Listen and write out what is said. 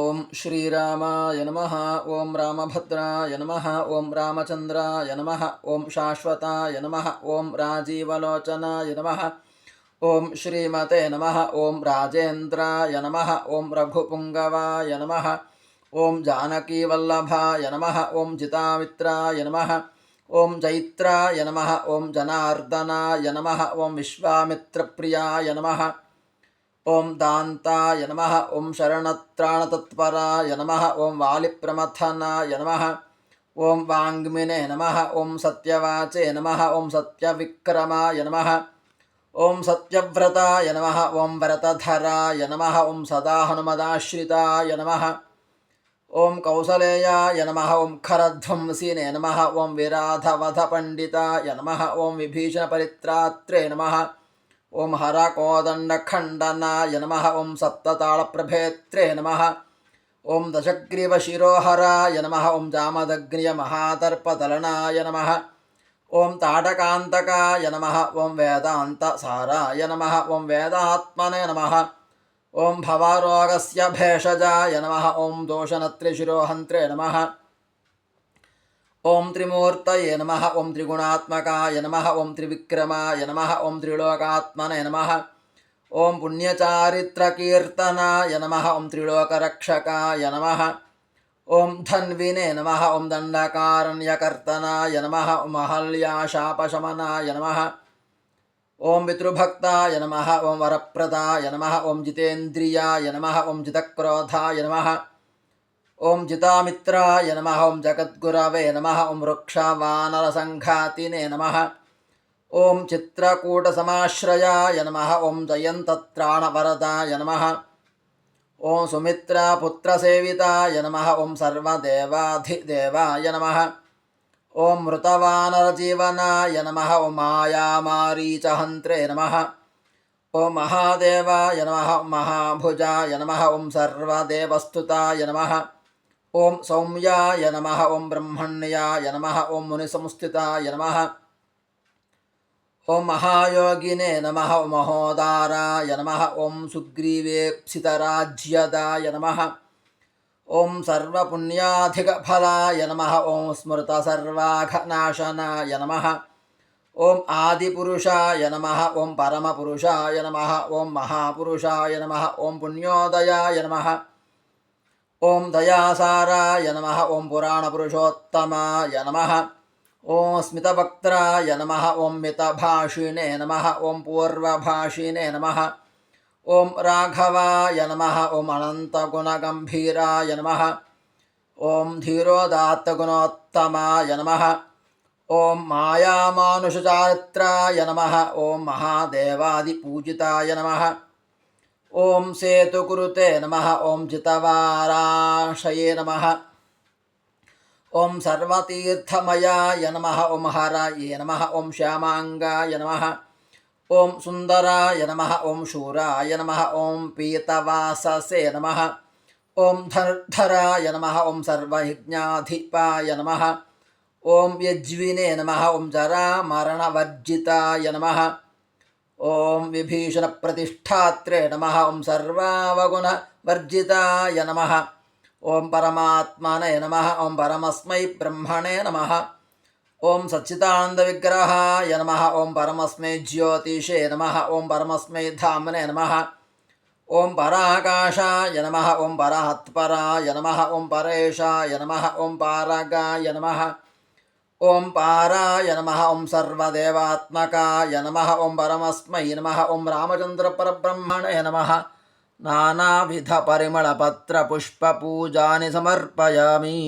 ఓం శ్రీరామాయ నమః. ఓం రామభద్రాయ నమః. ఓం రామచంద్రాయ నమః. ఓం శాశ్వతాయ నమః. ఓం రాజీవలోచనాయ నమః. ఓం శ్రీమతే నమః. ఓం రాజేంద్రాయ నమః. ఓం రఘుపుంగవాయ నమః. ఓం జానకీవల్లభాయ నమః. ఓం జితామిత్రాయ నమః. ఓం జైత్రాయ నమః. ఓం జనార్దనాయ నమః. ఓం విశ్వామిత్రప్రియాయ నమః. ఓం దాంతాయ నమః. ఓం శరణత్రాణతత్పరాయ నమః. ఓం వాలిప్రమథనాయ నమః. ఓం వాంగ్మినే నమః. ఓం సత్యవాచే నమః. ఓం సత్యవిక్రమాయ నమః. ఓం సత్యవ్రతాయ నమః. ఓం వ్రతధరాయ నమః. ఓం సదా హనుమదాశ్రితాయ నమః. ఓం కౌసలేయాయ నమః. ఓం ఖరధ్వంసినే నమః. ఓం విరాధవధపండితాయ నమః. ఓం విభీషణపరిత్రాత్రే నమః. ఓం హరకోదండఖండనాయ నమః. ఓం సప్తతాళప్రభేత్రే నమః. ఓం దశగ్రీవశిరోహరాయ నమః. ఓం జామదగ్నియమహాదర్పదలనాయ నమః. ఓం తాటకాంతకాయ నమః. ఓం వేదాంతసారాయ నమః. ఓం వేదాత్మనే నమః. ఓం భవరోగస్య భేషజాయ నమః. ఓం దోషనత్రిశిరోహంత్రే నమః. ఓం త్రిమూర్తయే నమః. ఓం త్రిగుణాత్మకాయ నమః. ఓం త్రివిక్రమాయ నమః. ఓం త్రిలోకాత్మనే నమః. ఓం పుణ్యచారిత్రకీర్తనాయ నమః. ఓం త్రిలోకరక్షకాయ నమః. ఓం ధన్వినే నమః. ఓం దండకారణ్యకర్తనాయ నమః. ఓం అహల్యాశాపశమనాయ నమః. ఓం పితృభక్తాయ నమః. ఓం వరప్రదాయ నమః. ఓం జితేంద్రియాయ నమః. ఓం జితక్రోధాయ నమః. ఓం జితామిత్రాయ నమః. ఓం జగద్గురవే నమః. ఓం వృక్షవానరసంఘాతినే నమః. ఓం చిత్రకూటసమాశ్రయాయ నమః. ఓం జయంతత్రాణవరదాయ నమః. ఓం సుమిత్రాపుత్రసేవితాయ నమః. ఓం సర్వదేవాధిదేవాయ నమః. ఓం మృతవానరజీవనాయ నమః. ఓం మాయామారీచహంత్రే నమః. ఓం మహాదేవాయ నమః. ఓం మహాభుజాయ నమః. ఓం సర్వదేవస్తుతాయ నమః. ఓం సౌమ్యాయ నమః. ఓం బ్రహ్మణ్యాయ నమః. ఓం మునిసంస్థితాయ నమః. ఓం మహాయోగినే నమః. ఓం మహోదారాయ నమః. ఓం సుగ్రీవేప్సితరాజ్యదాయ నమః. ఓం సర్వపుణ్యాధికఫలాయ నమః. ఓం స్మృతసర్వాఘనాశనాయ నమః. ఓం ఆదిపురుషాయ నమః. ఓం పరమపురుషాయ నమః. ఓం మహాపురుషాయ నమః. ఓం పుణ్యోదయాయ నమః. ఓం దయాసారాయ నమః. ఓం పురాణపురుషోత్తమాయ నమః. ఓం స్మితవక్త్రాయ నమః. ఓం మితభాషిణే నమః. ఓం పూర్వభాషిణే నమః. ఓం రాఘవాయ నమః. ఓం అనంతగుణగంభీరాయ నమః. ఓం ధీరోదాత్తగుణోత్తమాయ నమః. ఓం మాయామానుషచారిత్రాయ నమః. ఓం మహాదేవాదిపూజితాయ నమః. ఓం సేతుకురుతే నమః. ఓం జితవారాశయే నమః. ఓం సర్వతీర్థమయాయ నమః. ఓం హరాయ నమః. ఓం శ్యామాంగాయ నమః. ఓం సుందరాయ నమః. ఓం శూరాయ నమః. ఓం పీతవాససే నమః. ఓం ధర్ధరాయ నమః. ఓం సర్వయజ్ఞాధిపాయ నమః. ఓం యజ్వినే నమః. ఓం జరామరణవర్జితాయ నమః. ఓం విభీషణప్రతిష్ఠాత్రే నమః. ఓం సర్వావగుణవర్జితాయ నమః. ఓం పరమాత్మనే నమః. ఓం పరమస్మై బ్రహ్మణే నమః. ఓం సచ్చిదానందవిగ్రహాయ నమః. ఓం పరమస్మై జ్యోతిషే నమః. ఓం పరమస్మై ధామ్నే నమః. ఓం పరాకాశాయ నమః. ఓం పరాత్పరాయ నమః. ఓం పరేశాయ నమః. ఓం పారగాయ నమః. ఓం పారాయ నమః. ఓం సర్వదేవాత్మకాయ నమః. ఓం పరమస్మై నమః. ఓం రామచంద్రపరబ్రహ్మణే నమః. నానావిధ పరిమళపత్రపుష్పపూజాని సమర్పయామి.